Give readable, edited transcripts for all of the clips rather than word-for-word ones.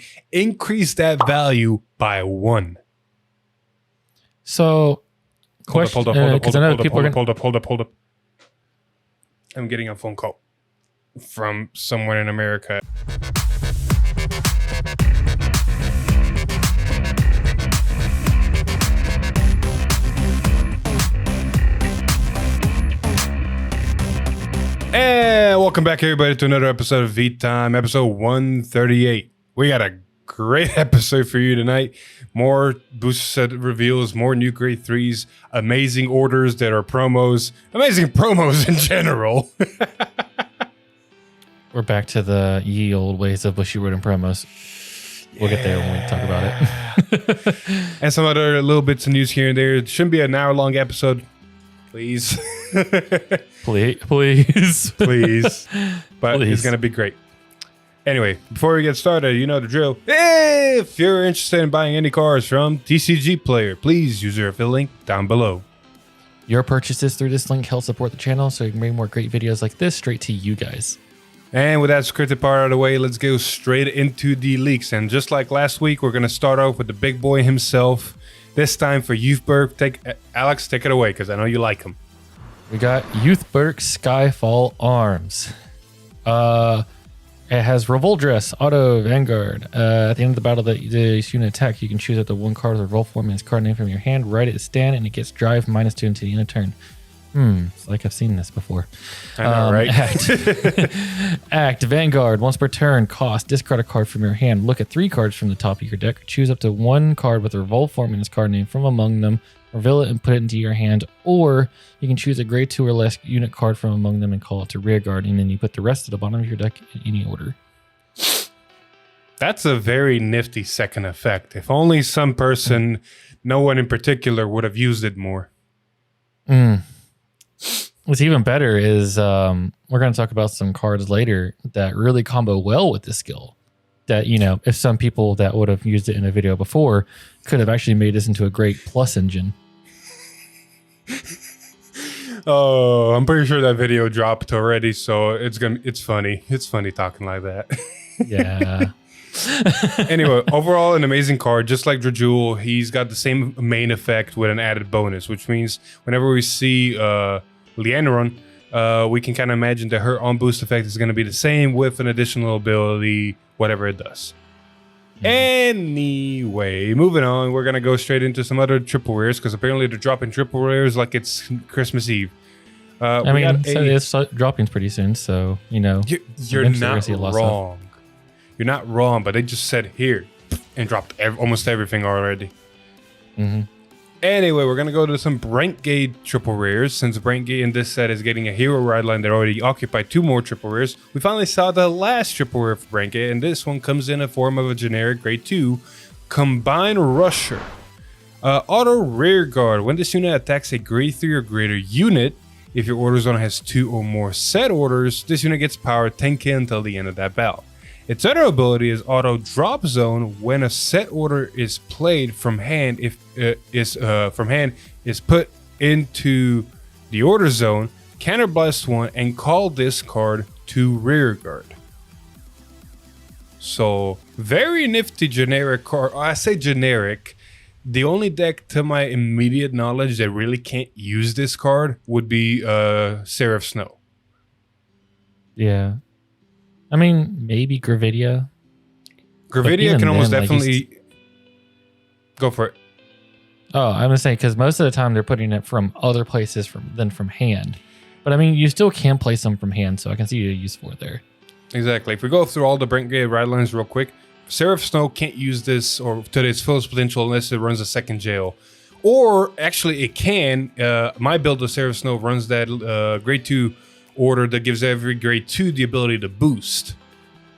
ability, increase that value by 1. So, Hold up. I'm getting a phone call from someone in America. And welcome back, everybody, to another episode of V-Time, episode 138. We got a great episode for you tonight. More booster set reveals, more new grade 3s, amazing orders that are promos, amazing promos in general. we're back to the ye old ways of Bushiroad and promos. We'll get there when we talk about it. And some other little bits of news here and there. It shouldn't be an hour-long episode. Please. Please. But please. It's going to be great. Anyway, before we get started, you know the drill. If you're interested in buying any cars from TCG Player, please use your affiliate link down below. Your purchases through this link help support the channel so you can bring more great videos like this straight to you guys. And with that scripted part out of the way, let's go straight into the leaks. And just like last week, we're going to start off with the big boy himself. This time for Youthberk. Alex, take it away, because I know you like him. We got Youthberk Skyfall Arms. It has Revolt Dress, Auto, Vanguard. At the end of the battle that this unit attack, you can choose up to one card with a Revolt form and its card name from your hand, write it to stand, and it gets drive -2 until the end of turn. It's like I've seen this before. I know, right? Act Vanguard. Once per turn, cost. Discard a card from your hand. Look at 3 cards from the top of your deck. Choose up to one card with a Revolt form and its card name from among them. Reveal it and put it into your hand. Or you can choose a grade 2 or less unit card from among them and call it to rearguard. And then you put the rest at the bottom of your deck in any order. That's a very nifty second effect. If only some person, no one in particular, would have used it more. What's even better is we're going to talk about some cards later that really combo well with this skill. That, you know, if some people that would have used it in a video before could have actually made this into a great plus engine. Oh, I'm pretty sure that video dropped already, so it's funny. It's funny talking like that. Yeah. Anyway, overall, an amazing card. Just like Drajul, he's got the same main effect with an added bonus, which means whenever we see Leaneron, we can kind of imagine that her on-boost effect is going to be the same with an additional ability, whatever it does. Anyway, moving on, we're going to go straight into some other triple rares, because apparently they're dropping triple rares like it's Christmas Eve. I mean, it's dropping pretty soon, so, you know. You're not wrong. You're not wrong, but they just said here and dropped almost everything already. Anyway, we're going to go to some Brentgate triple rares. Since Brentgate in this set is getting a hero ride line that already occupied 2 more triple rares, we finally saw the last triple rare for Brentgate, and this one comes in a form of a generic grade 2 Combined Rusher. Auto Rear Guard. When this unit attacks a grade 3 or greater unit, if your order zone has 2 or more set orders, this unit gets power 10k until the end of that battle. Its other ability is Auto Drop Zone. When a set order is played from hand, is put into the order zone, counterblast 1 and call this card to rearguard. So very nifty generic card. I say generic. The only deck to my immediate knowledge that really can't use this card would be Seraph Snow. Yeah. I mean, maybe Gravidia. Gravidia can almost definitely go for it. Oh, I'm going to say, because most of the time they're putting it from other places than from hand. But I mean, you still can play some from hand, so I can see a use for it there. Exactly. If we go through all the Brentgate ride lines real quick, Seraph Snow can't use this or to its fullest potential unless it runs a second jail. Or actually it can. My build of Seraph Snow runs that grade 2 order that gives every grade 2 the ability to boost.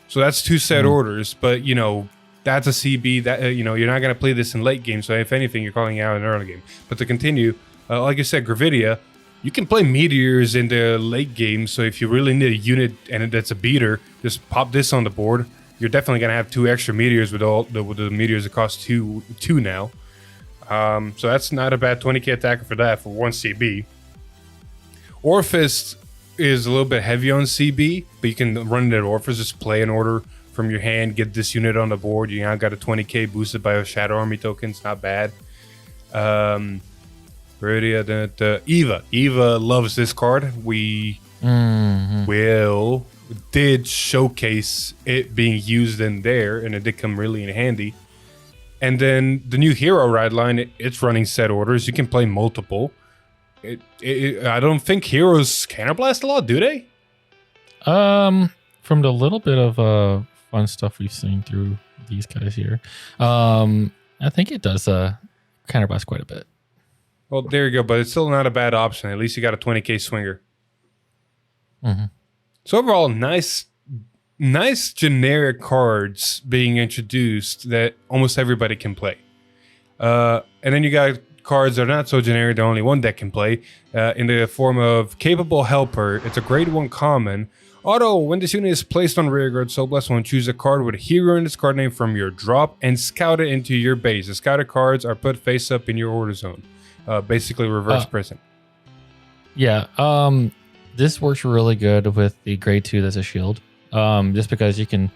So that's 2 set orders, but you know, that's a CB that you know, you're not going to play this in late game, so if anything you're calling out in early game. But to continue, like I said, Gravidia, you can play meteors in the late game, so if you really need a unit and that's a beater, just pop this on the board. You're definitely going to have 2 extra meteors with the meteors that cost 2 now. So that's not a bad 20k attacker for that, for 1 CB. Orphist is a little bit heavy on CB, but you can run it at Orphis, just play an order from your hand, get this unit on the board. You now got a 20k boosted by a Shadow Army token. It's not bad. Eva loves this card. We did showcase it being used in there, and it did come really in handy. And then the new hero ride line, it's running set orders. You can play multiple. I don't think heroes counterblast a lot, do they? From the little bit of fun stuff we've seen through these guys here, I think it does counterblast quite a bit. Well, there you go, but it's still not a bad option. At least you got a 20k swinger. Mm-hmm. So overall, nice generic cards being introduced that almost everybody can play. And then you got cards that are not so generic that only one deck can play in the form of Capable Helper. It's a grade 1 common. Auto, when this unit is placed on rearguard, Soul Blast 1, choose a card with a hero in its card name from your drop and scout it into your base. The scouted cards are put face up in your order zone. Basically reverse prison. Yeah, this works really good with the grade 2 that's a shield. Just because you can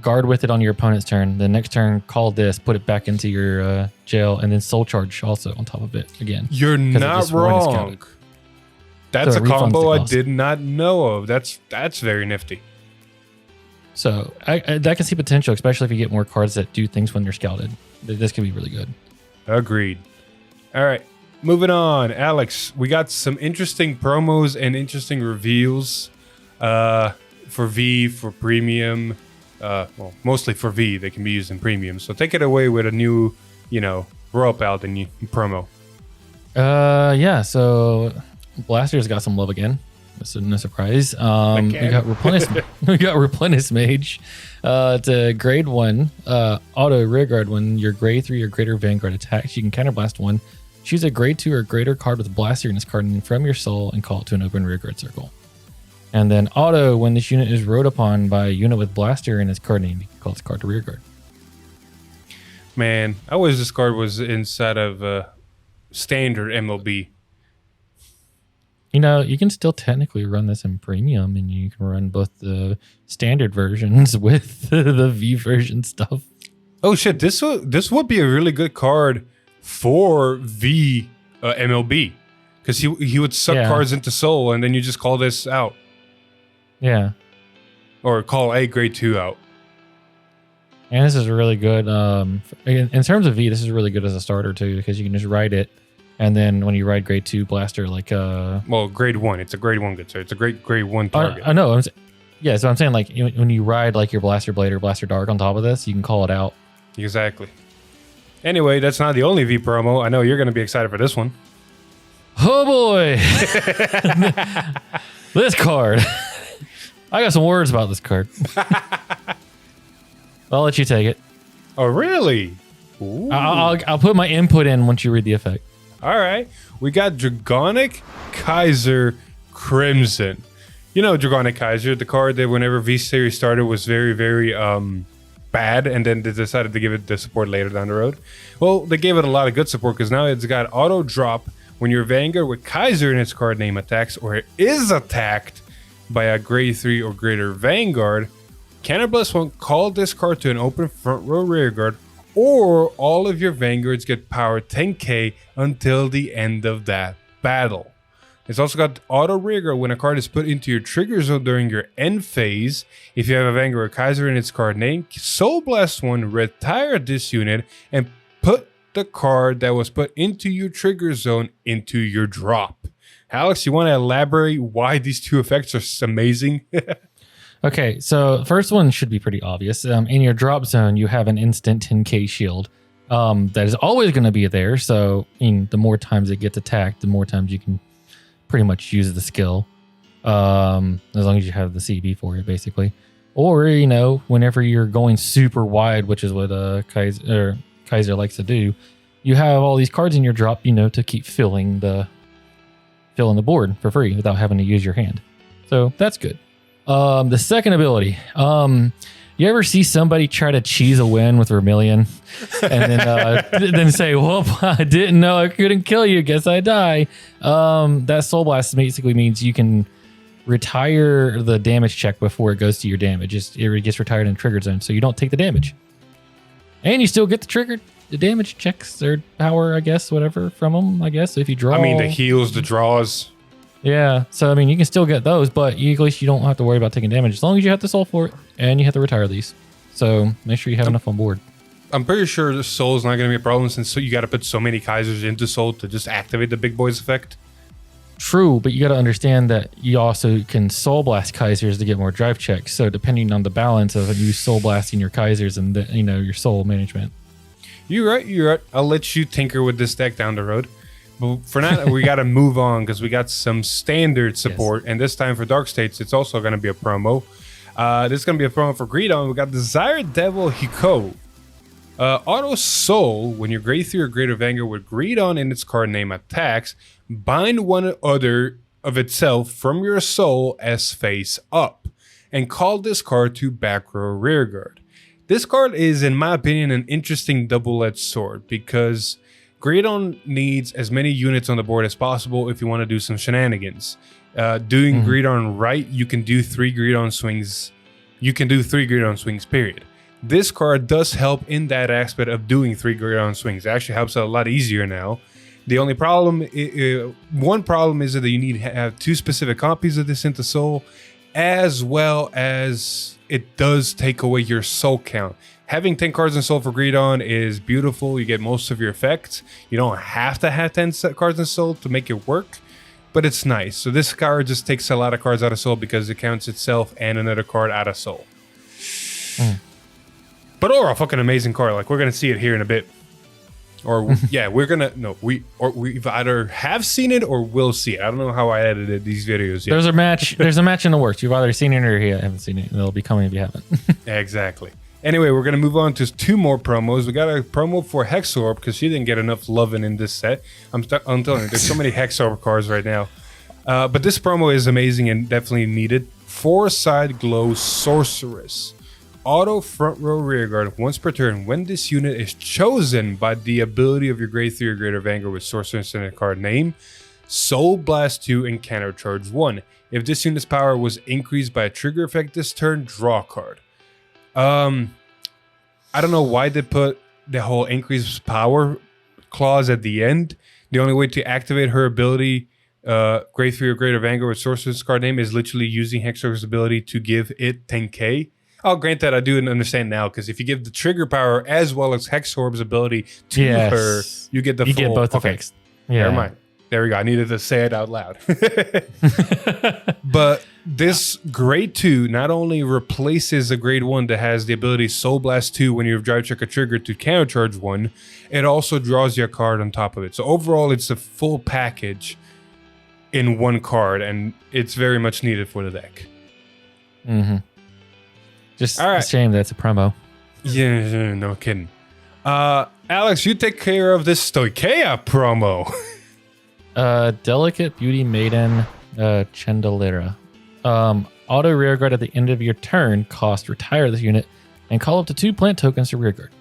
guard with it on your opponent's turn. The next turn, call this, put it back into your jail, and then soul charge also on top of it again. You're not wrong. That's a combo I did not know of. That's very nifty. So I can see potential, especially if you get more cards that do things when they're scouted. This could be really good. Agreed. All right, moving on. Alex, we got some interesting promos and interesting reveals for V, for premium. Well, mostly for V. They can be used in premium. So take it away with a new, Royal Paladin promo. Yeah, so Blaster's got some love again. That's no surprise. We got Replenish Mage. It's a grade 1 auto rearguard. When your grade 3 or greater Vanguard attacks, you can counterblast 1. Choose a grade 2 or greater card with Blaster in its card name from your soul and call it to an open rearguard circle. And then auto, when this unit is rode upon by a unit with Blaster in its card name, you can call its card to rearguard. Man, I wish this card was inside of standard MLB. You can still technically run this in premium, and you can run both the standard versions with the V version stuff. Oh shit, this would be a really good card for V MLB, because he would suck cards into soul, and then you just call this out. Yeah. Or call a grade 2 out. And this is really good. In terms of V, this is really good as a starter too, because you can just ride it. And then when you ride grade 2 Blaster, like well, grade 1. It's a grade 1 good, so it's a grade 1 target. I know. So I'm saying, like, when you ride like your Blaster Blade or Blaster Dark on top of this, you can call it out. Exactly. Anyway, that's not the only V promo. I know you're going to be excited for this one. Oh boy. This card. I got some words about this card. I'll let you take it. Oh, really? I'll put my input in once you read the effect. All right. We got Dragonic Kaiser Crimson. Dragonic Kaiser, the card that whenever V-Series started was very, very bad, and then they decided to give it the support later down the road. Well, they gave it a lot of good support because now it's got auto drop when your Vanguard with Kaiser in its card name attacks or is attacked by a grade 3 or greater Vanguard. Counterblast 1, call this card to an open front row rearguard, or all of your Vanguards get power 10k until the end of that battle. It's also got auto rearguard when a card is put into your trigger zone during your end phase. If you have a Vanguard Kaiser in its card name, Soul Blast 1, retire this unit and put the card that was put into your trigger zone into your drop. Alex, you want to elaborate why these two effects are amazing? Okay, so first one should be pretty obvious. In your drop zone, you have an instant 10k shield that is always going to be there. So the more times it gets attacked, the more times you can pretty much use the skill, as long as you have the CB for it, basically. Or, whenever you're going super wide, which is what Kaiser likes to do, you have all these cards in your drop, to keep filling the board for free without having to use your hand. So that's good. The second ability, you ever see somebody try to cheese a win with Vermilion and then say, well, I didn't know I couldn't kill you. Guess I die. That Soul Blast basically means you can retire the damage check before it goes to your damage. It gets retired in trigger zone, so you don't take the damage. And you still get the damage checks or power, I guess, whatever from them, I guess. If you draw. I mean, the heals, the draws. Yeah, so I mean, you can still get those, but at least you don't have to worry about taking damage as long as you have the soul for it and you have to retire these. So make sure you have enough on board. I'm pretty sure the soul is not going to be a problem since you got to put so many Kaisers into soul to just activate the big boys effect. True, but you got to understand that you also can soul blast Kaisers to get more drive checks. So depending on the balance of you soul blasting your Kaisers and your soul management. You're right. I'll let you tinker with this deck down the road. But for now, we got to move on because we got some standard support. Yes. And this time for Dark States, it's also going to be a promo. This is going to be a promo for Greedon. We got Desire Devil Hiko. Auto Soul, when your grade 3 or greater Vanguard with Greedon in its card name attacks, bind one other of itself from your soul as face up. And call this card to back row rearguard. This card is, in my opinion, an interesting double-edged sword because Greedon needs as many units on the board as possible if you want to do some shenanigans. Doing Greedon right, you can do 3 Greedon swings. You can do 3 Greedon swings, period. This card does help in that aspect of doing 3 Greedon swings. It actually helps out a lot easier now. The only problem, one problem is that you need to have 2 specific copies of this into soul, as well as it does take away your soul count. Having 10 cards in soul for Greedon is beautiful. You get most of your effects. You don't have to have 10 cards in soul to make it work, but it's nice. So this card just takes a lot of cards out of soul because it counts itself and another card out of soul. But overall, fucking amazing card. Like, we're going to see it here in a bit. Or, yeah, we've either have seen it or will see it. I don't know how I edited these videos yet. There's a match in the works. You've either seen it or you haven't seen it. It'll be coming if you haven't. Exactly. Anyway, we're going to move on to 2 more promos. We got a promo for Hexorb because she didn't get enough loving in this set. I'm telling you, there's so many Hexorb cards right now. But this promo is amazing and definitely needed. 4-side glow Sorceress. Auto front row rearguard once per turn. When this unit is chosen by the ability of your grade 3 or greater Vanguard with Sorceress in a card name, Soul Blast 2 and Counter Charge 1. If this unit's power was increased by a trigger effect this turn, draw a card. I don't know why they put the whole increased power clause at the end. The only way to activate her ability, grade 3 or greater Vanguard with Sorceress card name, is literally using Hexor's ability to give it 10k. I'll grant that I do understand now, because if you give the trigger power as well as Hexorb's ability to her, you get the full... You get both effects. Yeah. Never mind. There we go. I needed to say it out loud. But this grade 2 not only replaces a grade 1 that has the ability Soul Blast 2 when you drive check a trigger to countercharge 1, it also draws you a card on top of it. So overall, it's a full package in one card, and it's very much needed for the deck. Just a shame that it's a promo. Yeah, no kidding. Alex, you take care of this Stoicheia promo. Delicate Beauty Maiden Chandeliera. Auto rearguard at the end of your turn, cost retire this unit, and call up to 2 plant tokens to rearguard.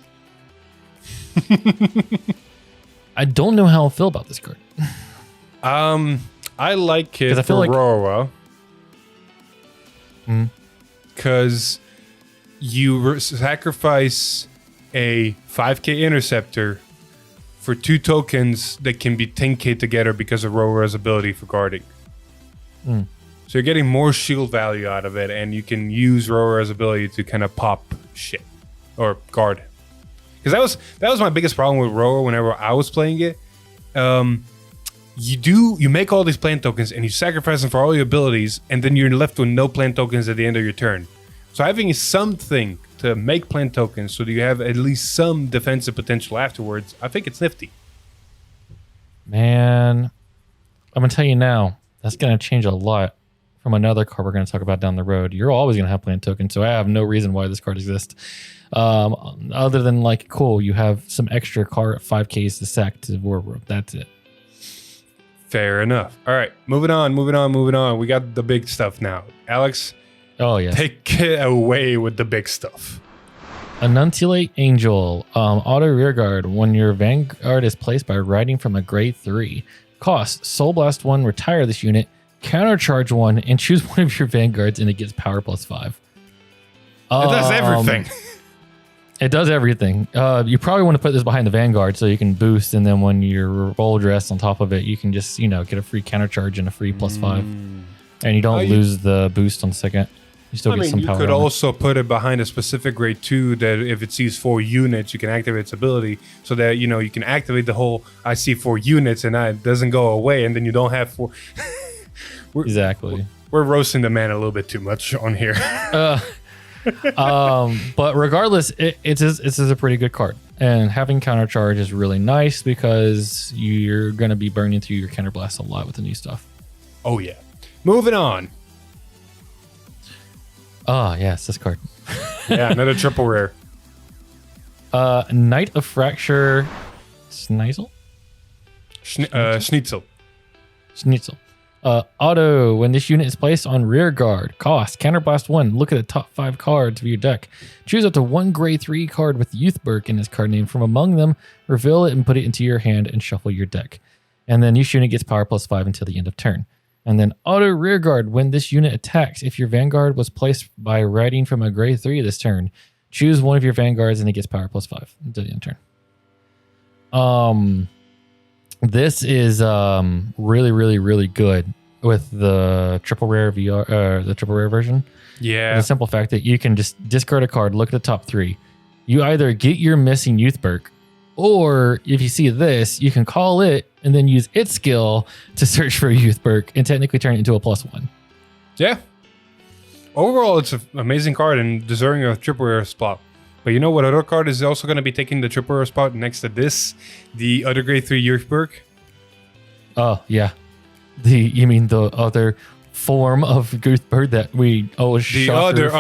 I don't know how I feel about this card. I like it for Aurora. Because you sacrifice a 5k interceptor for 2 tokens that can be 10k together because of Aurora's ability for guarding. So you're getting more shield value out of it, and you can use Aurora's ability to kind of pop shit or guard. Because that was my biggest problem with Aurora whenever I was playing it. You make all these plant tokens and you sacrifice them for all your abilities, and then you're left with no plant tokens at the end of your turn. So having something to make plant tokens so that you have at least some defensive potential afterwards, I think it's nifty. Man, I'm going to tell you now, that's going to change a lot from another card we're going to talk about down the road. You're always going to have plant tokens, so I have no reason why this card exists. Other than, like, cool, you have some extra card 5Ks to sack to War World. That's it. Fair enough. All right, moving on. We got the big stuff now. Alex, take it away with the big stuff. Enunciate Angel. Auto rearguard. When your Vanguard is placed by riding from a grade 3. Cost, Soul Blast 1, retire this unit. countercharge one, and choose one of your Vanguards, and it gets power +5. It does everything. It does everything. You probably want to put this behind the Vanguard so you can boost, and then when you're revolt dress on top of it, you can just get a free countercharge and a free +5, and you don't lose the boost on second. You still get some power. You could also put it behind a specific grade 2 that if it sees 4 units, you can activate its ability so that you can activate the whole I see 4 units and it doesn't go away, and then you don't have 4. Exactly. We're roasting the man a little bit too much on here. But regardless, it's a pretty good card, and having countercharge is really nice because you're going to be burning through your counterblast a lot with the new stuff. Oh yeah. Moving on. Oh yes, this card. Yeah, another triple rare. Knight of Fracture, Schnitzel. Schnitzel. Auto, when this unit is placed on rear guard, cost, counterblast 1, look at the top 5 cards of your deck. Choose up to 1 grade 3 card with Youthberk in its card name from among them, reveal it and put it into your hand and shuffle your deck. And then each unit gets power +5 until the end of turn. And then auto rear guard, when this unit attacks, if your Vanguard was placed by writing from a grade 3 this turn, choose one of your Vanguards and it gets power +5 until the end of turn. This is really, really, really good with the triple rare the triple rare version. Yeah. The simple fact that you can just discard a card, look at the top 3. You either get your missing Youthberk, or if you see this, you can call it and then use its skill to search for a Youthberk and technically turn it into a +1. Yeah. Overall, it's an amazing card and deserving of a triple rare spot. But you know what other card is also going to be taking the triple rare spot next to this? The other grade 3 Youthberk. Oh, yeah. You mean the other form of Youthberk that we always the other.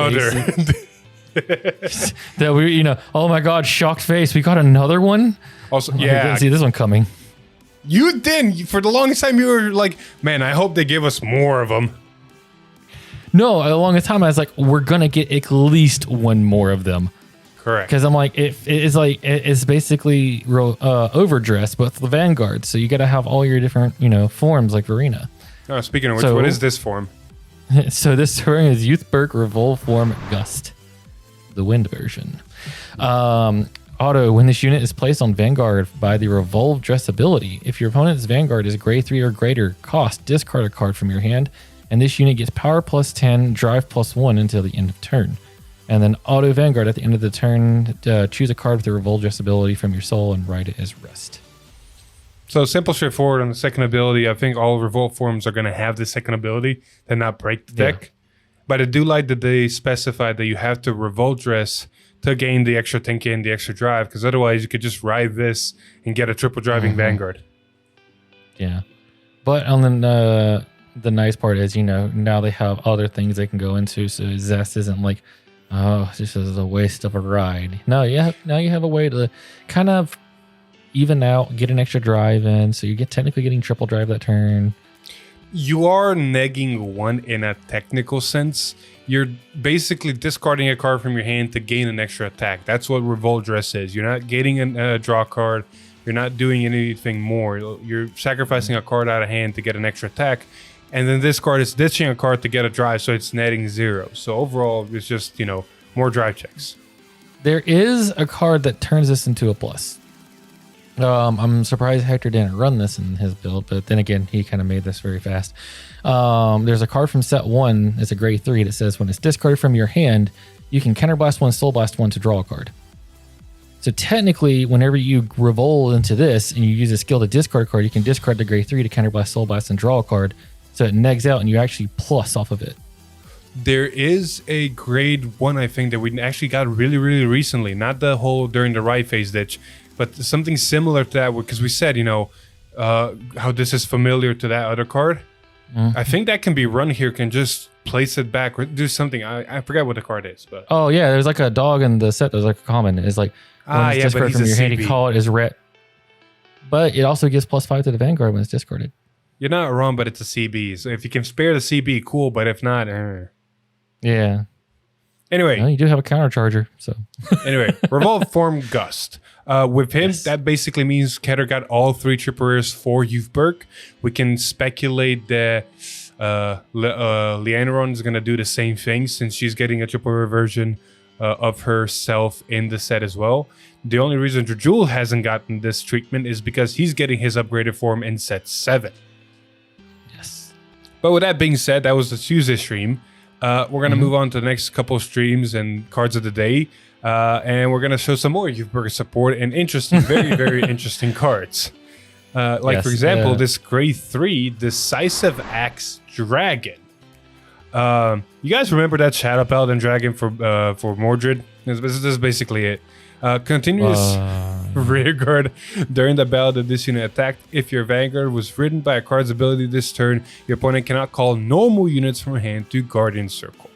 That we, oh my God, shocked face. We got another one? Also, I yeah. didn't see this one coming. You didn't. For the longest time, you were like, man, I hope they give us more of them. No, a long time I was like, we're going to get at least one more of them. Correct. Because I'm like, it's basically overdressed, but with the Vanguard. So you got to have all your different, forms like Verena. Oh, speaking of which, what is this form? So this form is Youthberk Revolve Form Gust, the wind version. Auto, when this unit is placed on Vanguard by the Revolve Dress ability, if your opponent's Vanguard is grade 3 or greater, cost, discard a card from your hand, and this unit gets power +10, drive +1 until the end of turn. And then auto Vanguard at the end of the turn, choose a card with the Revolve Dress ability from your soul and write it as rest. So simple, straightforward on the second ability. I think all Revolt forms are going to have the second ability and not break the deck. But I do like that they specified that you have to Revolt Dress to gain the extra 10k and the extra drive, because otherwise you could just ride this and get a triple driving Vanguard. Yeah. But on the nice part is, now they have other things they can go into, so Zest isn't like, oh, this is a waste of a ride. No, now you have a way to kind of even out, get an extra drive in, so you get technically getting triple drive that turn. You are negging one in a technical sense. You're basically discarding a card from your hand to gain an extra attack. That's what Revolt Dress is. You're not getting a draw card. You're not doing anything more. You're sacrificing a card out of hand to get an extra attack. And then this card is ditching a card to get a drive, so it's netting 0. So overall, it's just, more drive checks. There is a card that turns this into a plus. I'm surprised Hector didn't run this in his build, but then again, he kind of made this very fast. There's a card from set 1. It's a grade 3 that says when it's discarded from your hand, you can counterblast 1, soul blast 1 to draw a card. So technically, whenever you revolve into this and you use a skill to discard a card, you can discard the grade 3 to counterblast, soul blast, and draw a card. So it negs out and you actually plus off of it. There is a grade 1, I think, that we actually got really, really recently. Not the whole during the ride phase ditch, but something similar to that, because we said, how this is familiar to that other card. I think that can be run here, can just place it back or do something. I forget what the card is. But oh, yeah, there's like a dog in the set. There's like a common. It's like, when it's discarded from your hand, you call it as ret. But it also gives +5 to the Vanguard when it's discarded. You're not wrong, but it's a CB. So if you can spare the CB, cool. But if not, yeah. Anyway, well, you do have a countercharger. So anyway, Revolve Form Gust. With him, that basically means Keter got all 3 triple rares for Youthberk. We can speculate that Leaneron is going to do the same thing since she's getting a triple rare version of herself in the set as well. The only reason Drajul hasn't gotten this treatment is because he's getting his upgraded form in set 7. Yes. But with that being said, that was the Tuesday stream. We're going to move on to the next couple of streams and cards of the day. And we're going to show some more Youthberk support and interesting, very, very interesting cards. For example, this grade 3 Decisive Axe Dragon. You guys remember that Shadow Paladin Dragon for Mordred? This is basically it. Continuous rear guard during the battle that this unit attacked. If your Vanguard was ridden by a card's ability this turn, your opponent cannot call normal units from hand to Guardian Circle.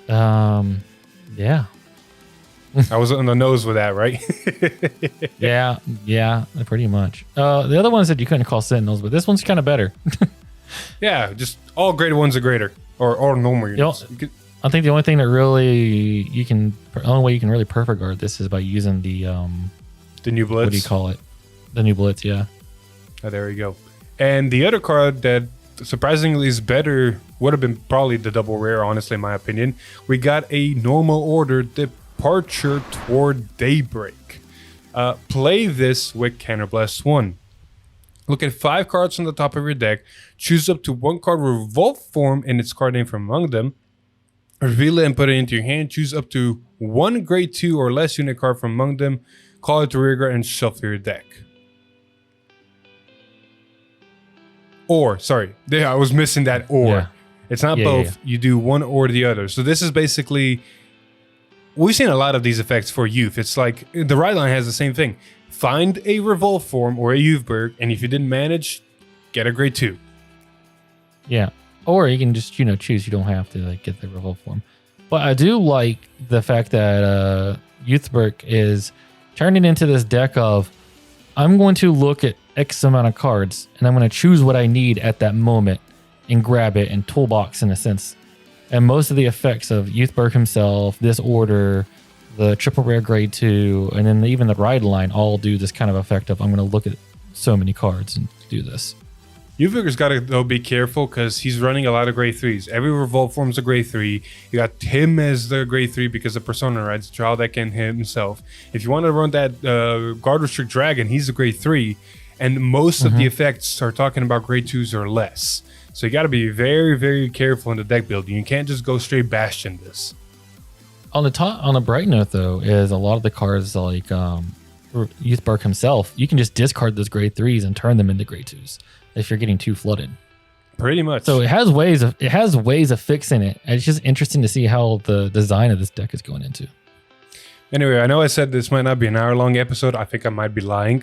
Yeah. I was on the nose with that, right? yeah, pretty much. The other ones that you couldn't call Sentinels, but this one's kind of better. Yeah, just all grade 1s are greater, or normal units. I think the only thing that really only way you can really perfect guard this is by using the new Blitz. What do you call it? The new Blitz, yeah. Oh, there we go. And the other card that surprisingly is better would have been probably the double rare, honestly, in my opinion. We got a normal order Departure Toward Daybreak. Play this with Counterblast 1. Look at 5 cards from the top of your deck. Choose up to 1 card with Revolt form and its card name from among them. Reveal it and put it into your hand. Choose up to 1 grade 2 or less unit card from among them. Call it to rear guard and shuffle your deck. I was missing that or. Yeah. It's not both. Yeah. You do one or the other. So this is basically... We've seen a lot of these effects for youth. It's like the right line has the same thing. Find a Revolt form or a Youthberk, and if you didn't manage, get a grade 2. Yeah. Or you can just, choose. You don't have to get the Revolt form. But I do like the fact that Youthberk is turning into this deck of, I'm going to look at X amount of cards, and I'm going to choose what I need at that moment and grab it and toolbox in a sense. And most of the effects of Youthberk himself, this order, the triple rare grade 2, and then even the ride line all do this kind of effect of, I'm going to look at so many cards and do this. Youthberk's got to though be careful because he's running a lot of grade 3s. Every Revolt form's a grade 3. You got him as the grade 3 because of Persona rides, trial that can hit himself. If you want to run that Guard Restrict Dragon, he's a grade 3. And most of the effects are talking about grade 2s or less. So you got to be very, very careful in the deck building. You can't just go straight Bastion this. On a bright note, though, is a lot of the cards like Youthberk himself, you can just discard those grade 3s and turn them into grade 2s if you're getting too flooded. Pretty much. So it has ways of fixing it. It's just interesting to see how the design of this deck is going into. Anyway, I know I said this might not be an hour-long episode. I think I might be lying.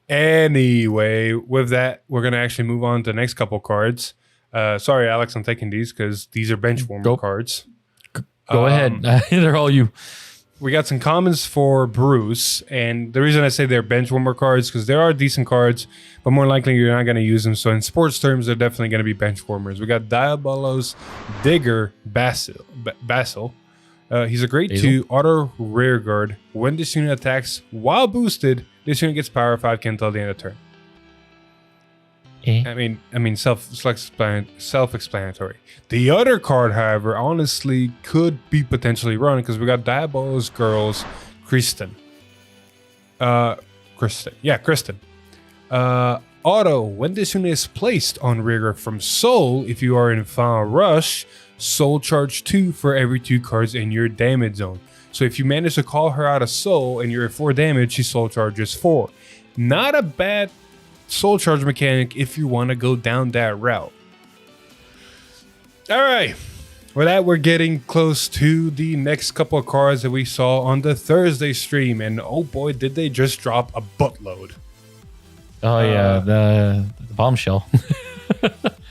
Anyway, with that, we're going to actually move on to the next couple cards. Sorry, Alex, I'm taking these because these are bench warmer cards. Go ahead. They're all you. We got some commons for Bruce, and the reason I say they're bench warmer cards because there are decent cards, but more likely you're not going to use them. So in sports terms, they're definitely going to be bench warmers. We got Diabolos Digger Basil. He's a grade 2 auto rear guard. When this unit attacks while boosted, this unit gets power 5 until the end of turn. I mean, self-explanatory. The other card, however, honestly could be potentially run because we got Diabolos Girls, Kristen. Auto, when this unit is placed on rear guard from Soul, if you are in Final Rush, Soul charge 2 for every 2 cards in your damage zone. So if you manage to call her out of Soul and you're at 4 damage, she Soul charges 4. Not a bad Soul charge mechanic if you want to go down that route. All right. With that, we're getting close to the next couple of cards that we saw on the Thursday stream. And oh boy, did they just drop a buttload. Oh yeah, the bombshell.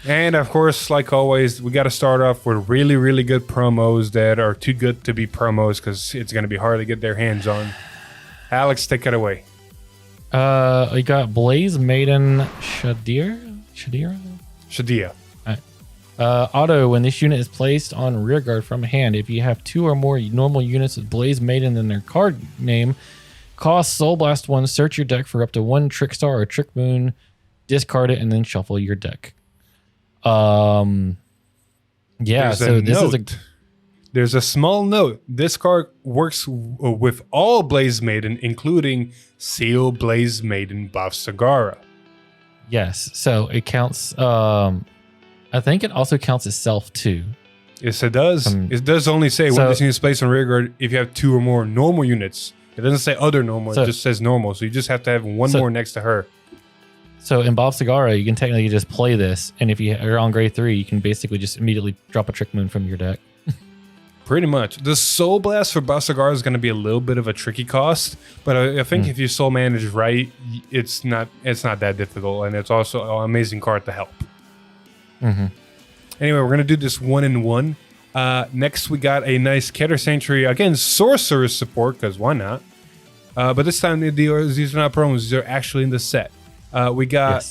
And of course, like always, we got to start off with really, really good promos that are too good to be promos because it's going to be hard to get their hands on. Alex, take it away. We got Blaze Maiden Shadia. Auto, when this unit is placed on rearguard from hand, if you have 2 or more normal units with Blaze Maiden in their card name, Cost Soul Blast 1. Search your deck for up to 1 Trick Star or Trick Moon. Discard it and then shuffle your deck. There's a small note. This card works with all Blaze Maiden, including Seal Blaze Maiden buff Sagara. Yes, so it counts. I think it also counts itself too. Yes, it does. It does only say when this unit is placed on rearguard if you have 2 or more normal units. It doesn't say other normal. It just says normal. So you just have to have one more next to her. So in Bob Sagara, you can technically just play this, and if you're on grade 3, you can basically just immediately drop a Trick Moon from your deck. Pretty much. The Soul Blast for Bob Sagara is going to be a little bit of a tricky cost, but I think if you soul manage right, it's not that difficult, and it's also an amazing card to help. Anyway, we're going to do this 1-in-1. Next, we got a nice Keter Sanctuary. Again, Sorceress support, because why not? But this time, these are not promos. These are actually in the set. We got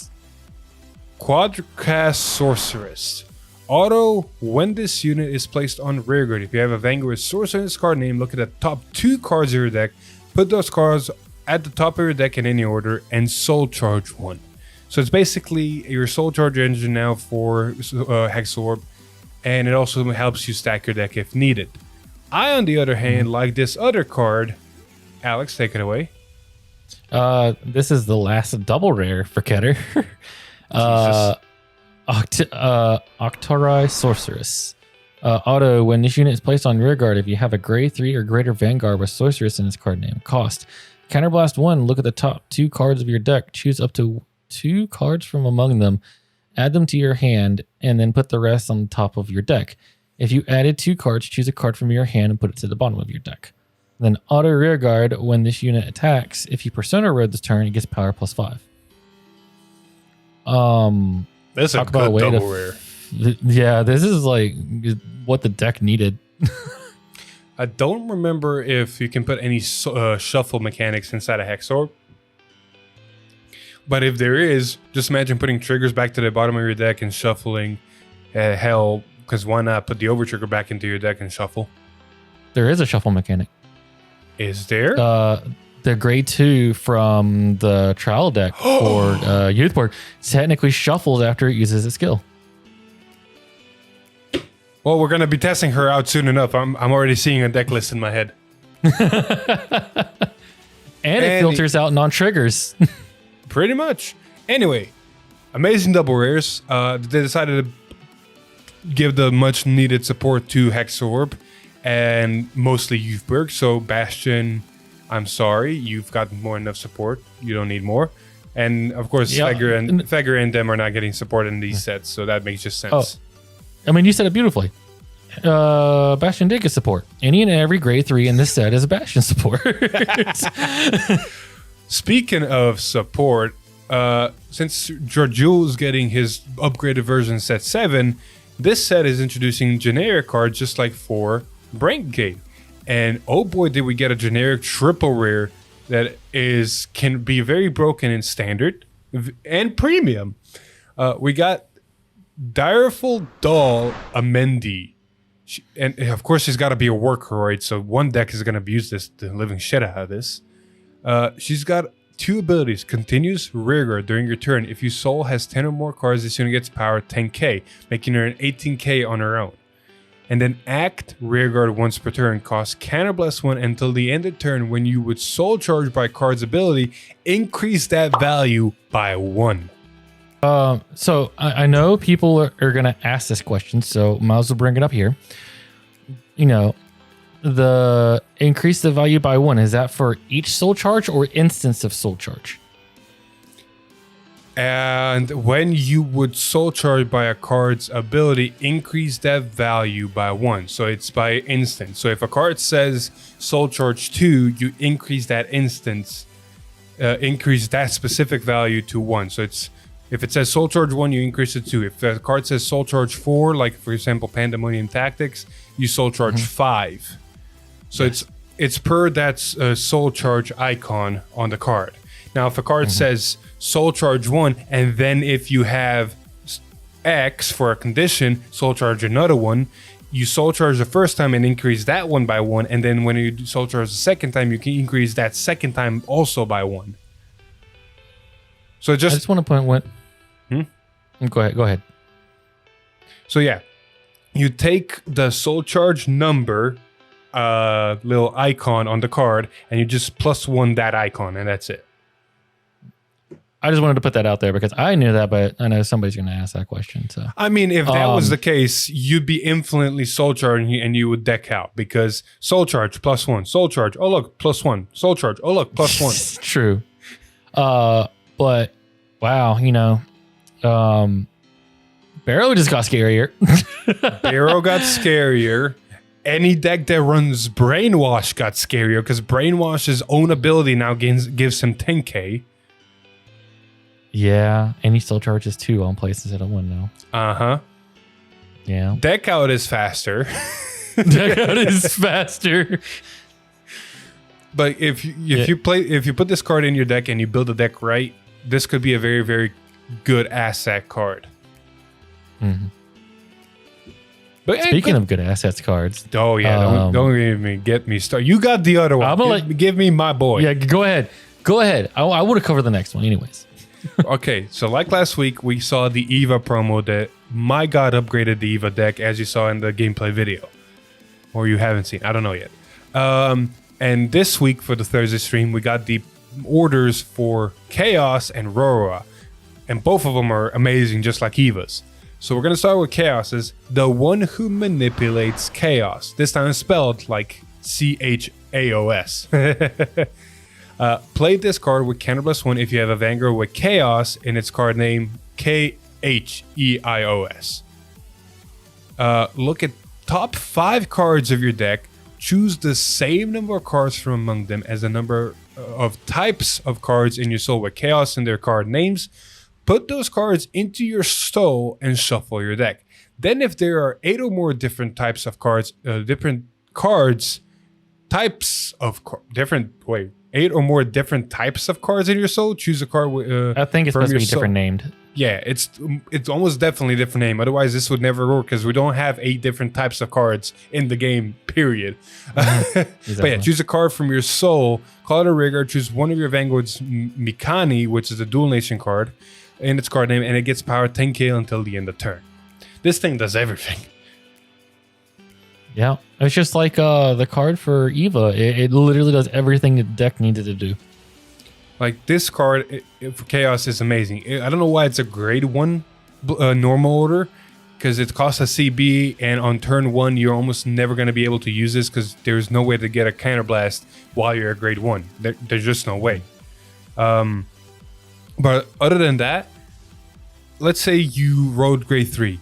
Quadcast Sorceress. Auto, when this unit is placed on rearguard, if you have a Vanguard Sorcerer in its card name, look at the top 2 cards of your deck, put those cards at the top of your deck in any order, and Soul Charge 1. So it's basically your Soul Charge engine now for Hex Orb, and it also helps you stack your deck if needed. I, on the other hand, like this other card. Alex, take it away. This is the last double rare for Keter. Octori Sorceress. Auto, when this unit is placed on rearguard, if you have a grade 3 or greater Vanguard with Sorceress in its card name. Cost. Counterblast 1, look at the top 2 cards of your deck. Choose up to 2 cards from among them. Add them to your hand, and then put the rest on the top of your deck. If you added 2 cards, choose a card from your hand and put it to the bottom of your deck. Then auto rearguard, when this unit attacks, if you Persona Road this turn, it gets power +5. That's a good double rare. Yeah, this is like what the deck needed. I don't remember if you can put any shuffle mechanics inside a Hex Orb. But if there is, just imagine putting triggers back to the bottom of your deck and shuffling. Hell, because why not put the over trigger back into your deck and shuffle? There is a shuffle mechanic. Is there? The grade 2 from the trial deck for Youthberk technically shuffles after it uses its skill. Well, we're going to be testing her out soon enough. I'm already seeing a deck list in my head. And it filters out non-triggers. Pretty much. Anyway, amazing double rares. They decided to give the much needed support to Hex Orb and mostly Youthberk. So Bastion, I'm sorry, you've got more enough support. You don't need more. And of course, Fegger and them are not getting support in these sets, so that makes just sense. Oh. I mean, you said it beautifully. Bastion did get support. Any and every grade 3 in this set is a Bastion support. Speaking of support, since Georgiou's getting his upgraded version set 7, this set is introducing generic cards just like for Brentgate. And oh boy, did we get a generic triple rare that can be very broken in standard and premium. We got Direful Doll Amendi. And of course, she's got to be a worker, so one deck is going to abuse the living shit out of this. She's got 2 abilities. Continuous rearguard during your turn. If your soul has 10 or more cards, this unit gets power 10k, making her an 18k on her own. And then act rearguard once per turn. Costs counterblast 1 until the end of turn. When you would soul charge by card's ability, increase that value by 1. So I know people are going to ask this question, so might as well bring it up here. You know, the increase the value by 1, is that for each soul charge or instance of soul charge? And when you would soul charge by a card's ability, increase that value by 1. So it's by instance. So if a card says soul charge 2, you increase that instance, increase that specific value to 1. So it's, if it says soul charge 1, you increase it to 2. If the card says soul charge 4, like for example Pandemonium Tactics, you soul charge 5. So it's per that soul charge icon on the card. Now if a card says soul charge 1, and then if you have X for a condition, soul charge another 1, you soul charge the first time and increase that one by 1, and then when you soul charge the second time, you can increase that second time also by 1. So I just want to point what. Go ahead. So yeah, you take the soul charge number, little icon on the card, and you just +1 that icon, and that's it. I just wanted to put that out there because I knew that, but I know somebody's going to ask that question. So I mean, if that was the case, you'd be infinitely soul charging and you would deck out because soul charge +1, soul charge, oh look, +1, soul charge, oh look, +1. True. But wow, Barrow just got scarier. Barrow got scarier. Any deck that runs Brainwash got scarier because Brainwash's own ability now gives him 10k. Yeah, and he still charges 2 on places instead of 1 now. Uh-huh. Yeah. Deck out is faster. Deck out is faster. But if you put this card in your deck and you build a deck right, this could be a very, very good asset card. Mm-hmm. But speaking of good assets cards. Oh yeah, don't even get me started. You got the other one. Give me my boy. Yeah, go ahead. I would have covered the next one anyways. Okay, so like last week, we saw the Eva promo that my god upgraded the Eva deck, as you saw in the gameplay video. Or you haven't seen, I don't know yet. And this week for the Thursday stream, we got the orders for Chaos and Rora. And both of them are amazing, just like Eva's. So we're going to start with Chaos's, the one who manipulates chaos. This time it's spelled like CHAOS. Play this card with counter +1 if you have a Vanguard with Chaos in its card name KHEIOS. Look at top 5 cards of your deck. Choose the same number of cards from among them as the number of types of cards in your soul with Chaos in their card names. Put those cards into your soul and shuffle your deck. Then if there are 8 or more different types of cards, 8 or more different types of cards in your soul, choose a card with I think it's supposed to be different named. Yeah, it's almost definitely a different name. Otherwise, this would never work because we don't have 8 different types of cards in the game, period. Exactly. But yeah, choose a card from your soul, call it a rigger, choose one of your Vanguard's Mikani, which is a dual nation card, in its card name, and it gets power 10k until the end of turn. This thing does everything. Yeah, it's just like the card for Eva. It literally does everything the deck needed to do. Like this card for Chaos is amazing. I don't know why it's a grade 1 normal order, because it costs a CB, and on turn 1 you're almost never going to be able to use this because there's no way to get a counterblast while you're a grade 1. There's just no way. But other than that, let's say you rode grade 3.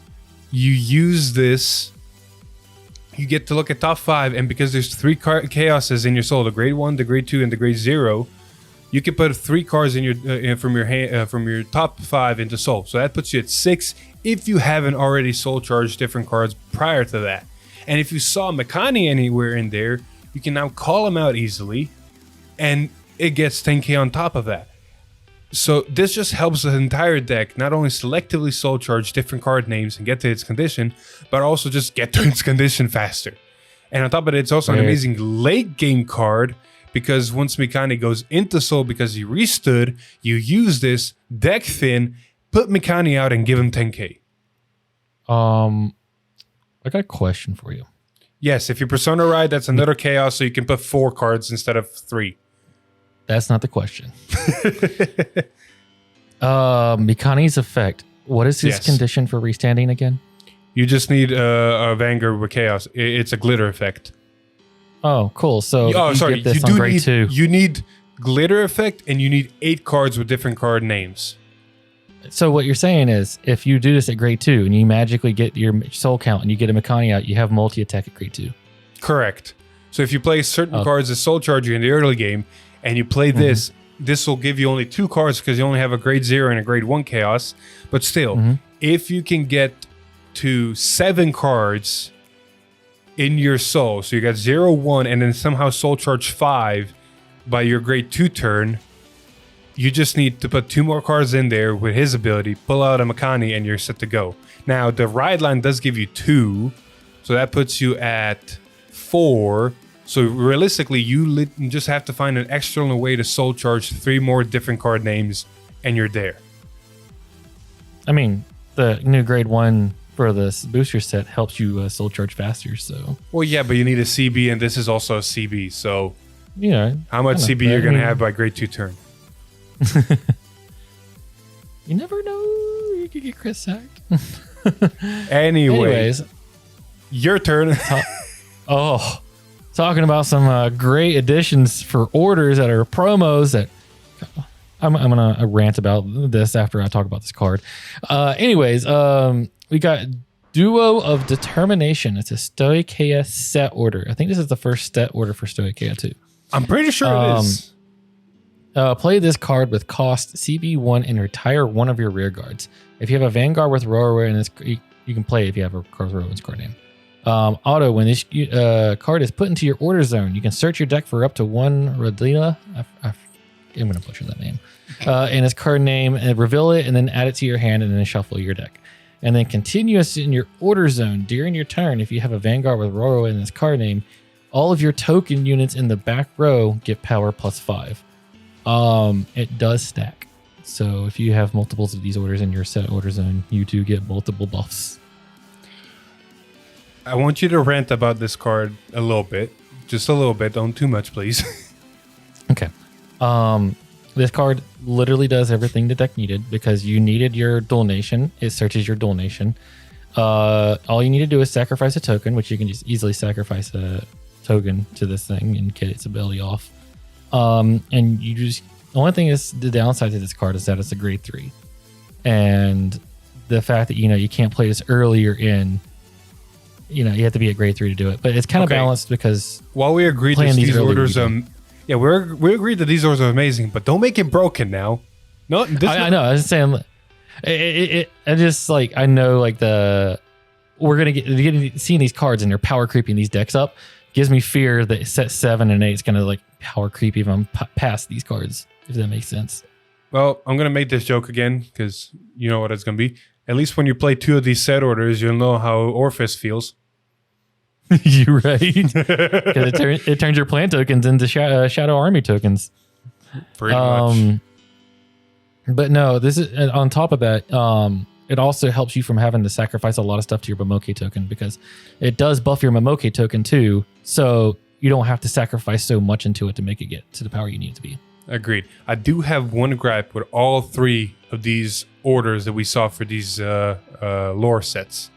You use this, you get to look at top 5, and because there's 3 Chaoses in your soul, the grade 1, the grade 2, and the grade 0, you can put 3 cards in your from your top 5 into soul. So that puts you at 6 if you haven't already soul charged different cards prior to that. And if you saw Mikani anywhere in there, you can now call him out easily, and it gets 10k on top of that. So this just helps the entire deck not only selectively soul charge different card names and get to its condition, but also just get to its condition faster. And on top of it, it's also an amazing late game card, because once Mikani goes into soul because he restood, you use this, deck thin, put Mikani out and give him 10k. I got a question for you. Yes, if you Persona ride, that's another Chaos, so you can put 4 cards instead of 3. That's not the question. Mikani's effect. What is his condition for restanding again? You just need a Vanguard with Chaos. It's a glitter effect. Oh, cool. So sorry. Get this on grade 2. You need glitter effect, and you need 8 cards with different card names. So what you're saying is, if you do this at grade 2 and you magically get your soul count and you get a Mikani out, you have multi-attack at grade 2. Correct. So if you play certain cards as soul charge you in the early game, and you play this, this will give you only 2 cards because you only have a grade 0 and a grade 1 Chaos. But still, if you can get to 7 cards in your soul, so you got 0, 1, and then somehow soul charge 5 by your grade 2 turn, you just need to put 2 more cards in there with his ability, pull out a Mikani, and you're set to go. Now, the ride line does give you 2, So that puts you at 4. So realistically, you just have to find an external way to soul charge 3 more different card names, and you're there. I mean, the new grade 1 for this booster set helps you soul charge faster. So. Well, yeah, but you need a CB, and this is also a CB. So, how much CB you're going to have by grade 2 turn? You never know. You could get crit sacked. Anyways, your turn. Talking about some great additions for orders that are promos that I'm going to rant about this after I talk about this card. We got Duo of Determination. It's a Stoicheia set order. I think this is the first set order for Stoicheia too. I'm pretty sure it is. Play this card with cost CB1 and retire one of your rear guards. If you have a Vanguard with Roar, and you can play if you have a card with Rowan's card name. Auto, when this card is put into your order zone, you can search your deck for up to 1 Rodina. I'm going to butcher that name. And its card name, and reveal it, and then add it to your hand, and then shuffle your deck. And then continuous in your order zone during your turn. If you have a Vanguard with Roro in its card name, all of your token units in the back row get power +5. It does stack. So if you have multiples of these orders in your set order zone, you do get multiple buffs. I want you to rant about this card a little bit. Just a little bit. Don't too much, please. Okay. This card literally does everything the deck needed because you needed your Dual Nation. It searches your Dual Nation. All you need to do is sacrifice a token, which you can just easily sacrifice a token to this thing and get its ability off. And the only thing is the downside to this card is that it's a grade 3. And the fact that, you can't play this earlier in, you have to be at grade 3 to do it. But it's kind of balanced because while we agreed that these orders, we agreed that these orders are amazing, but don't make it broken now. No, I know. I was saying, I just I know we're gonna get seeing these cards and they're power creeping these decks up gives me fear that set 7 and 8 is gonna power creep even past these cards, if that makes sense. Well, I'm gonna make this joke again because you know what it's gonna be. At least when you play 2 of these set orders, you'll know how Orphis feels. You're right. Because it turns your plant tokens into Shadow Army tokens. Pretty much. But no, this is on top of that. It also helps you from having to sacrifice a lot of stuff to your Momoke token because it does buff your Momoke token too. So you don't have to sacrifice so much into it to make it get to the power you need it to be. Agreed. I do have one gripe with all 3 of these orders that we saw for these lore sets.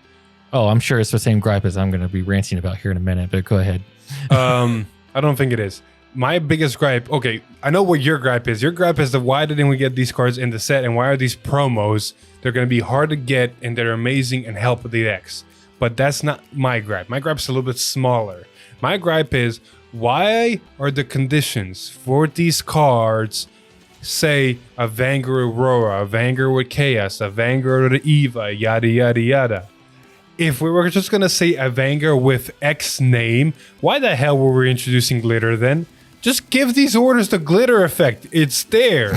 Oh, I'm sure it's the same gripe as I'm going to be ranting about here in a minute, but go ahead. I don't think it is. My biggest gripe, okay, I know what your gripe is. Your gripe is why didn't we get these cards in the set and why are these promos? They're going to be hard to get and they're amazing and help with the decks. But that's not my gripe. My gripe's a little bit smaller. My gripe is why are the conditions for these cards, say a Vanguard Aurora, a Vanguard with Chaos, a Vanguard with Eva, yada, yada, yada. If we were just going to say a Vanguard with X name, why the hell were we introducing glitter then? Just give these orders the glitter effect. It's there.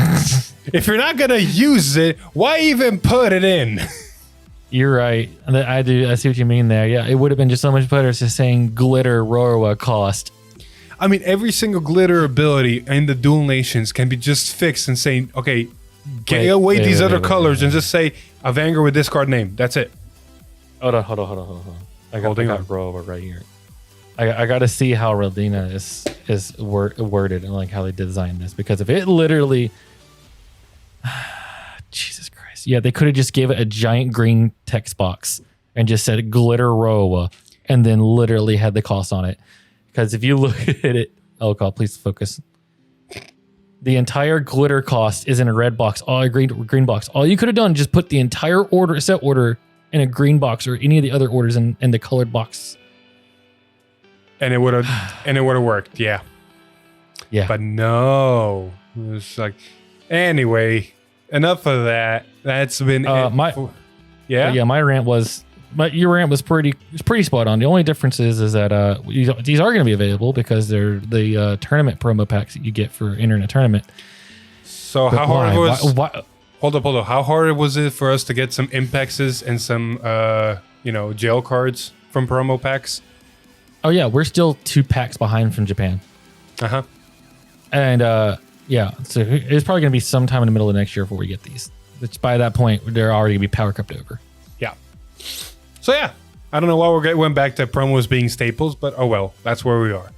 If you're not going to use it, why even put it in? You're right. I see what you mean there. Yeah, it would have been just so much better just saying glitter Rorwa cost. I mean, every single glitter ability in the Dual Nations can be just fixed and saying, okay, get away these other colors and just say a Vanguard with this card name. That's it. Hold on. I got Rorwa right here. I got to see how Rodina is worded and how they designed this, because if it literally, Jesus Christ, yeah, they could have just gave it a giant green text box and just said glitter Rorwa and then literally had the cost on it. Because if you look at it, oh God, please focus. The entire glitter cost is in a red box, a green box. All you could have done is just put the entire set order in a green box or any of the other orders in the colored box. And it would have worked, yeah. Yeah. But no. It was anyway, enough of that. That's been my rant was your rant was pretty spot on. The only difference is that these are going to be available because they're the tournament promo packs that you get for entering a tournament. So but how hard was Hold up. How hard was it for us to get some impexes and some jail cards from promo packs. Oh yeah, we're still 2 packs behind from Japan. Uh-huh. And yeah, so it's probably going to be sometime in the middle of next year before we get these. Which by that point, they're already going to be power cupped over. Yeah. So yeah, I don't know why we went back to promos being staples, but oh well, that's where we are.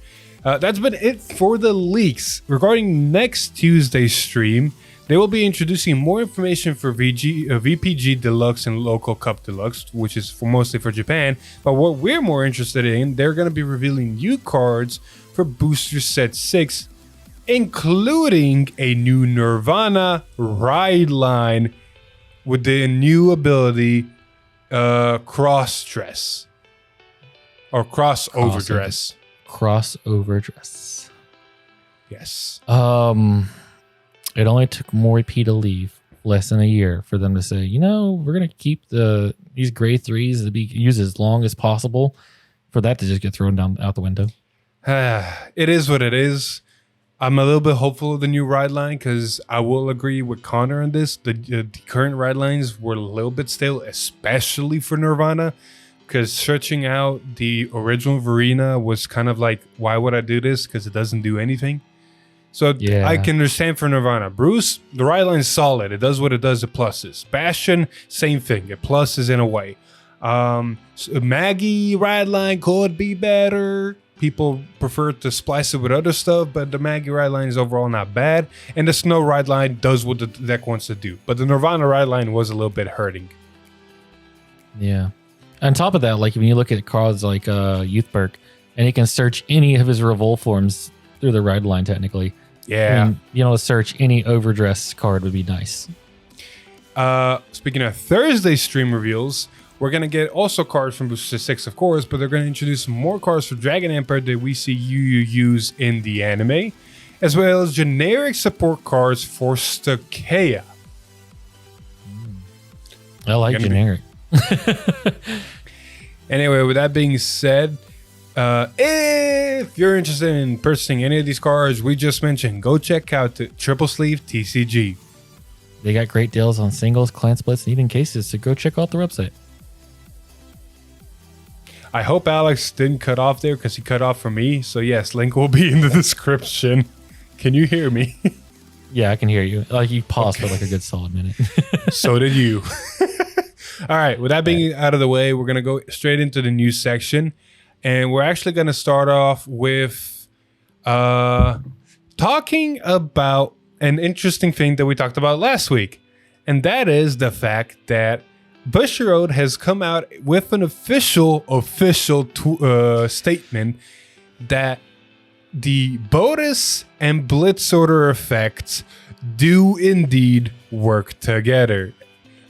That's been it for the leaks. Regarding next Tuesday's stream, they will be introducing more information for VPG Deluxe and Local Cup Deluxe, which is mostly for Japan. But what we're more interested in, they're going to be revealing new cards for Booster Set 6, including a new Nirvana ride line with the new ability Cross Dress. Or Crossover Dress. Crossover Dress. Yes. It only took Moripi to leave less than a year for them to say, we're going to keep these gray 3s to be used as long as possible, for that to just get thrown out the window. It is what it is. I'm a little bit hopeful of the new ride line because I will agree with Connor on this. The current ride lines were a little bit stale, especially for Nirvana, because searching out the original Verena was kind of like, why would I do this? Because it doesn't do anything. So yeah. I can understand for Nirvana. Bruce, the ride line is solid. It does what it does. It pluses. Bastion, same thing. It pluses in a way. So Maggie ride line could be better. People prefer to splice it with other stuff, but the Maggie ride line is overall not bad. And the Snow ride line does what the deck wants to do. But the Nirvana ride line was a little bit hurting. Yeah. On top of that, like when you look at cards like Youthberk, and he can search any of his Revolt forms through the ride line technically. Yeah. Search any overdress card would be nice. Speaking of Thursday stream reveals, we're going to get also cards from Booster 6, of course, but they're going to introduce more cards for Dragon Emperor that we see you use in the anime, as well as generic support cards for Stakea. I like generic. Anyway, with that being said, if you're interested in purchasing any of these cards we just mentioned, go check out the Triple Sleeve TCG. They got great deals on singles, clan splits, and even cases, so go check out the website. I hope Alex didn't cut off there because he cut off for me. So yes, link will be in the description. Can you hear me? Yeah, I can hear you. Like you paused for like a good solid minute. So did you. All right, with that being out of the way, we're going to go straight into the news section. And we're actually going to start off with talking about an interesting thing that we talked about last week. And that is the fact that Bushiroad has come out with an official statement that the Bodis and Blitzorder effects do indeed work together,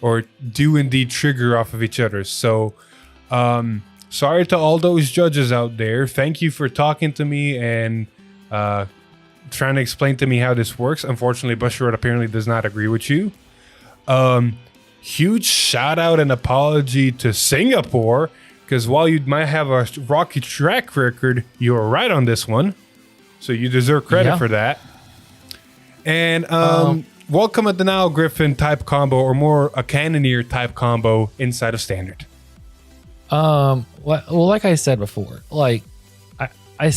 or do indeed trigger off of each other. So, sorry to all those judges out there. Thank you for talking to me and trying to explain to me how this works. Unfortunately, Bushiroad apparently does not agree with you. Huge shout out and apology to Singapore, because while you might have a rocky track record, you were right on this one. So you deserve credit for that. And welcome a Denial Griffin type combo, or more a Cannoneer type combo inside of Standard. Well, like I said before, like I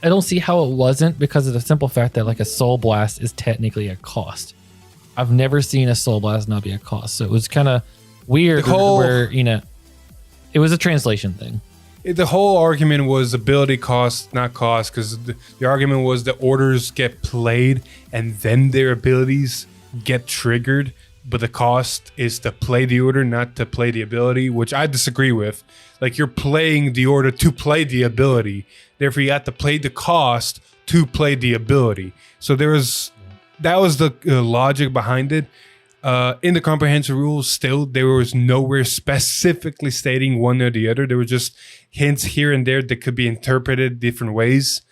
don't see how it wasn't, because of the simple fact that like a Soul Blast is technically a cost. I've never seen a Soul Blast not be a cost. So it was kind of weird where, it was a translation thing. The whole argument was ability cost, not cost, because the argument was the orders get played and then their abilities get triggered, but the cost is to play the order, not to play the ability, which I disagree with. Like, you're playing the order to play the ability. Therefore, you have to play the cost to play the ability. So that was the logic behind it. In the comprehensive rules, still, there was nowhere specifically stating one or the other. There were just hints here and there that could be interpreted different ways.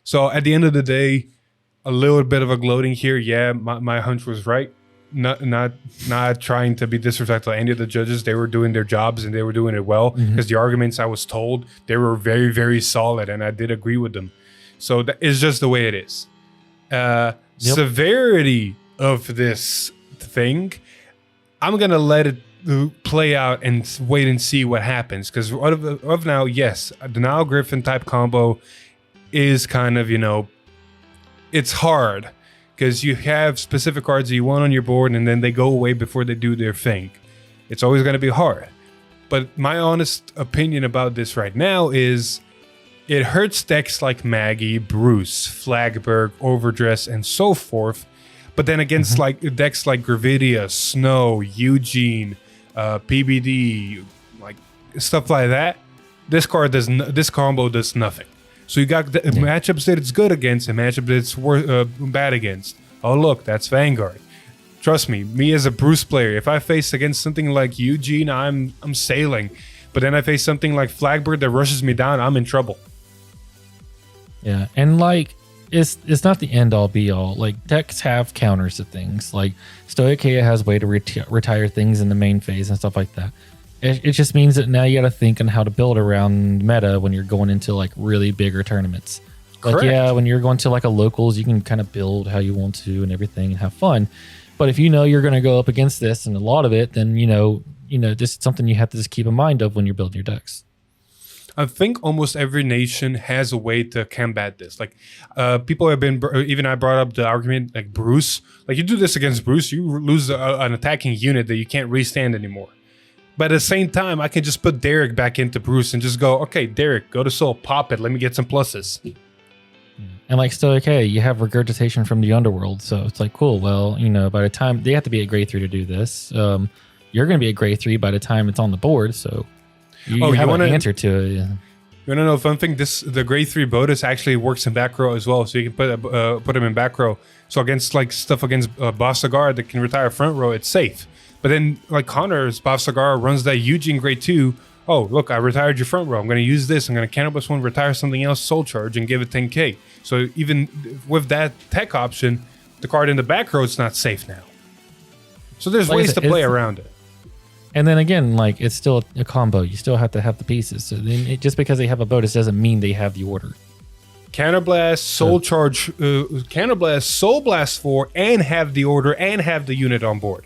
So at the end of the day, a little bit of a gloating here. Yeah, my hunch was right. Not trying to be disrespectful to any of the judges. They were doing their jobs and they were doing it well, because the arguments I was told, they were very, very solid, and I did agree with them. So that is just the way it is. Severity of this thing, I'm gonna let it play out and wait and see what happens. Because of now, yes, the Nile Griffin type combo is kind of, it's hard because you have specific cards that you want on your board and then they go away before they do their thing. It's always going to be hard. But my honest opinion about this right now is it hurts decks like Maggie, Bruce, Flagberg, Overdress, and so forth. But then against like decks like Gravidia, Snow, Eugene, PBD, like stuff like that, this combo does nothing. So you got matchups that it's good against and matchups that it's bad against. Oh look, that's Vanguard. Trust me as a Bruce player, if I face against something like Eugene, I'm sailing. But then I face something like Flagbird that rushes me down, I'm in trouble. Yeah, and like it's not the end all be all. Like decks have counters to things. Like Stoicheia has a way to retire things in the main phase and stuff like that. It just means that now you got to think on how to build around meta when you're going into like really bigger tournaments. Like Correct. Yeah, when you're going to like a locals, you can kind of build how you want to and everything and have fun. But if you know you're going to go up against this and a lot of it, then this is something you have to just keep in mind of when you're building your decks. I think almost every nation has a way to combat this. Like people have been, even I brought up the argument like Bruce. Like you do this against Bruce, you lose an attacking unit that you can't restand anymore. But at the same time, I can just put Derek back into Bruce and just go, okay, Derek, go to Soul, pop it, let me get some pluses. And like Stoicheia, you have regurgitation from the underworld. So it's like, cool. Well, by the time they have to be at grade 3 to do this, you're going to be at grade 3 by the time it's on the board. So you have an answer to it. Yeah. You want to know a fun thing? The grade 3 Bodus actually works in back row as well. So you can put him in back row. So against like stuff against Bossagar that can retire front row, it's safe. But then like Connor's Bossagar runs that Eugene grade 2. Oh, look, I retired your front row. I'm going to use this. I'm going to Cannabis 1, retire something else, Soul Charge, and give it 10k. So even with that tech option, the card in the back row is not safe now. So there's ways to play around it. And then again, like it's still a combo. You still have to have the pieces. So then just because they have a bonus doesn't mean they have the order. Counterblast, Soul Charge, Counterblast, Soul Blast 4, and have the order and have the unit on board.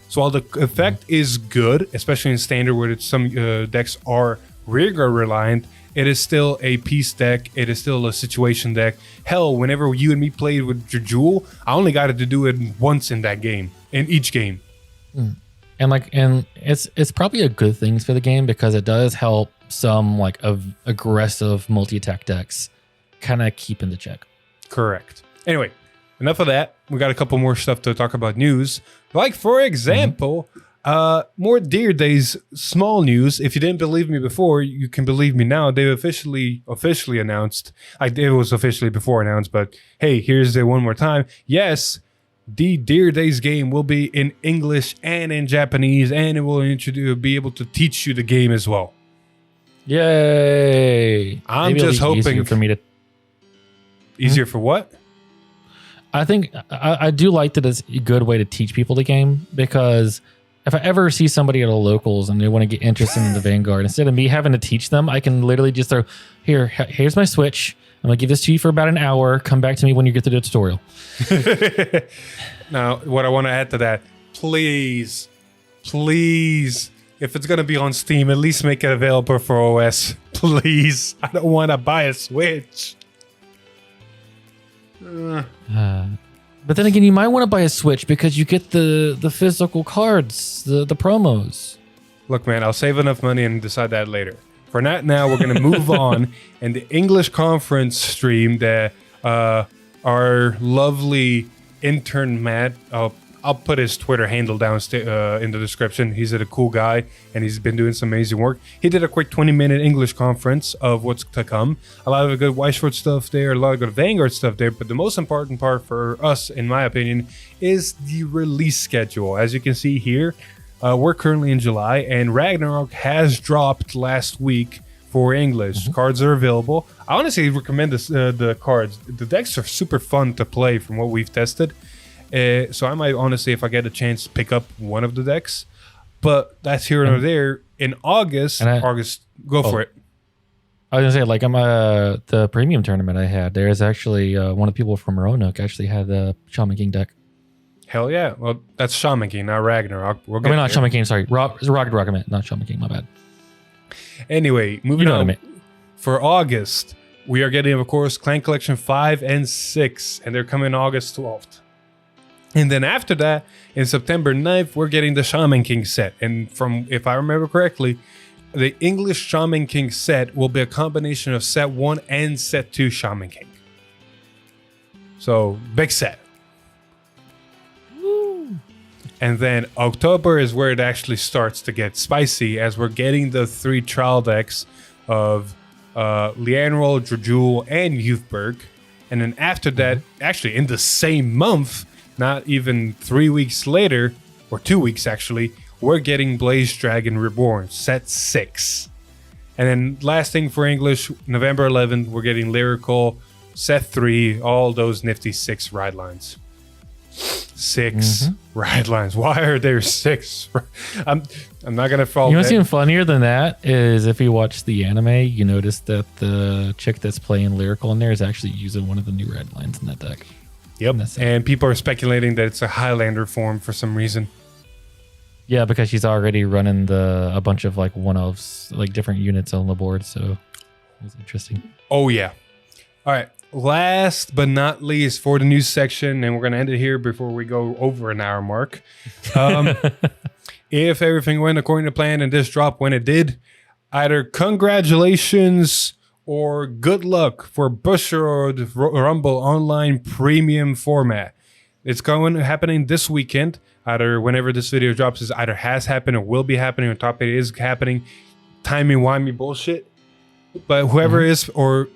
So while the effect is good, especially in Standard where some decks are rearguard reliant, it is still a piece deck. It is still a situation deck. Hell, whenever you and me played with Jewel, I only got it to do it once in that game, in each game. And it's probably a good thing for the game because it does help some like aggressive multi-attack decks kind of keep in the check. Correct. Anyway, enough of that. We got a couple more stuff to talk about news. Like, for example, more Deer Days small news. If you didn't believe me before, you can believe me now. They've officially announced. It was officially before announced, but hey, here's it one more time. Yes, the Deer Days game will be in English and in Japanese, and it will be able to teach you the game as well. Yay! I'm just hoping easier for me to. Easier for what? I think I do like that it's a good way to teach people the game because if I ever see somebody at a locals and they want to get interested in the Vanguard, instead of me having to teach them, I can literally just throw, here's my Switch. I'm going to give this to you for about an hour. Come back to me when you get to the tutorial. Now, what I want to add to that, please, if it's going to be on Steam, at least make it available for OS. Please. I don't want to buy a Switch. But then again, you might want to buy a Switch because you get the physical cards, the promos. Look, man, I'll save enough money and decide that later. For now, we're going to move on. And the English conference stream that our lovely intern Matt, I'll put his Twitter handle down in the description. He's a cool guy, and he's been doing some amazing work. He did a quick 20-minute English conference of what's to come. A lot of good Weisford stuff there, a lot of good Vanguard stuff there, but the most important part for us, in my opinion, is the release schedule. As you can see here, we're currently in July, and Ragnarok has dropped last week for English. Cards are available. I honestly recommend the cards. The decks are super fun to play from what we've tested. So I might honestly, if I get a chance, pick up one of the decks. But that's here or there. In August, go for it. I was gonna say, like, I'm the premium tournament I had. There's actually one of the people from Roanoke actually had a Shaman King deck. Hell yeah. Well, that's Shaman King, not Ragnarok. We'll get not there. Shaman King. Sorry, Ragnarok. I meant not Shaman King. My bad. Anyway, moving You know what I on. meant. For August, we are getting, of course, Clan Collection 5 and 6, and they're coming August 12th. And then after that, in September 9th, we're getting the Shaman King set. And from, if I remember correctly, the English Shaman King set will be a combination of set 1 and set 2 Shaman King. So, big set. Woo. And then October is where it actually starts to get spicy, as we're getting the 3 trial decks of Lianrol, Drajul, and Youthberk. And then after that, actually in the same month, not even 3 weeks later, or 2 weeks actually, we're getting Blaze Dragon Reborn, set 6. And then last thing for English, November 11th, we're getting Lyrical, set 3, all those nifty 6 ride lines. 6 ride lines. Why are there 6? I'm not going to fall. You know what's even funnier than that is if you watch the anime, you notice that the chick that's playing Lyrical in there is actually using one of the new red lines in that deck. Yep. And people are speculating that it's a Highlander form for some reason. Yeah, because she's already running a bunch of like one-offs, like different units on the board. So it's interesting. Oh, yeah. All right. Last but not least for the news section, and we're going to end it here before we go over an hour mark. If everything went according to plan and this dropped when it did, either congratulations or good luck for Busherod Rumble Online Premium format. It's happening this weekend. Either whenever this video drops, is either has happened or will be happening. On top, it is happening. Timey-wimey bullshit. But whoever is or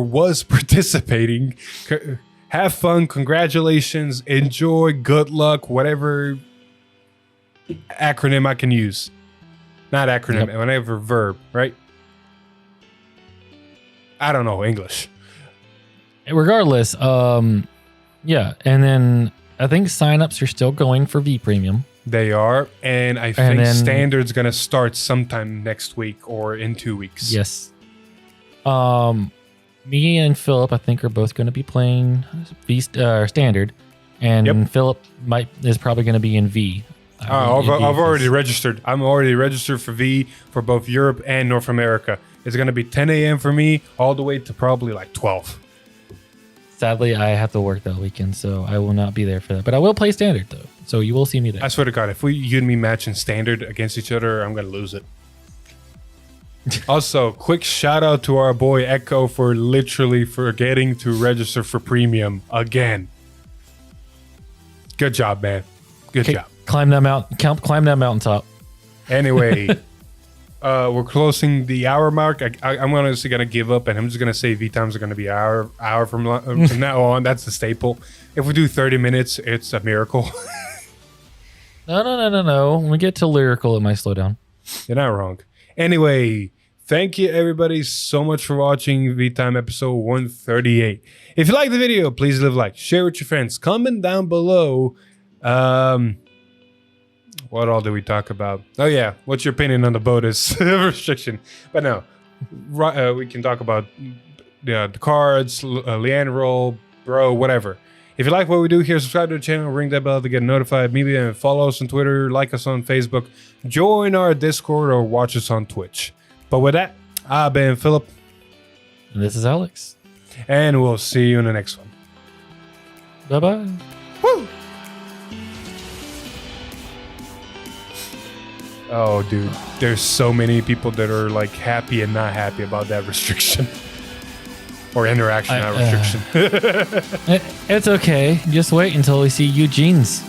was participating, have fun. Congratulations. Enjoy. Good luck. Whatever acronym I can use. Not acronym. Whatever verb, right? I don't know English. Regardless, yeah. And then I think signups are still going for V Premium. They are, and I think Standard's going to start sometime next week or in 2 weeks. Yes. Me and Philip, I think, are both going to be playing Standard, and Philip is probably going to be in V. I've already registered. I'm already registered for V for both Europe and North America. It's going to be 10 a.m. for me, all the way to probably like 12. Sadly, I have to work that weekend, so I will not be there for that. But I will play Standard, though, so you will see me there. I swear to God, if you and me match in Standard against each other, I'm going to lose it. Also, quick shout out to our boy Echo for literally forgetting to register for Premium again. Good job, man. Good job. Climb that mountaintop. Anyway, we're closing the hour mark. I'm honestly going to give up, and I'm just going to say V-times are going to be hour from now on. That's the staple. If we do 30 minutes, it's a miracle. No. When we get to Lyrical, it might slow down. You're not wrong. Anyway, thank you everybody so much for watching V-Time episode 138. If you like the video, please leave a like, share with your friends, comment down below. What all do we talk about? Oh yeah, what's your opinion on the bonus restriction? But no, we can talk about the cards, Lianrol, bro, whatever. If you like what we do here, subscribe to the channel, ring that bell to get notified. Maybe follow us on Twitter, like us on Facebook, join our Discord, or watch us on Twitch. But with that, I've been Philip. And this is Alex. And we'll see you in the next one. Bye-bye. Woo! Oh, dude. There's so many people that are like happy and not happy about that restriction. Or interaction, not restriction. It's okay. Just wait until we see Eugene's.